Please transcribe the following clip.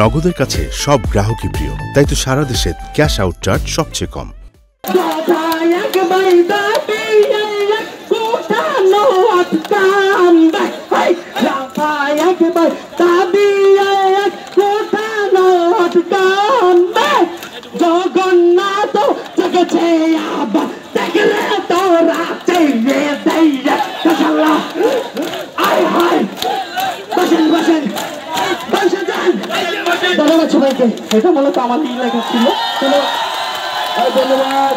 নগদের কাছে সব গ্রাহকই প্রিয়, তাই তো সারা দেশে ক্যাশ আউট চার্জ সবচেয়ে কম। জগন্নাথ জগছে আবার দেখলে তো রাতে ধন্যবাদ সবাইকে। এটা মূলত আমার লেখা ছিল। ধন্যবাদ।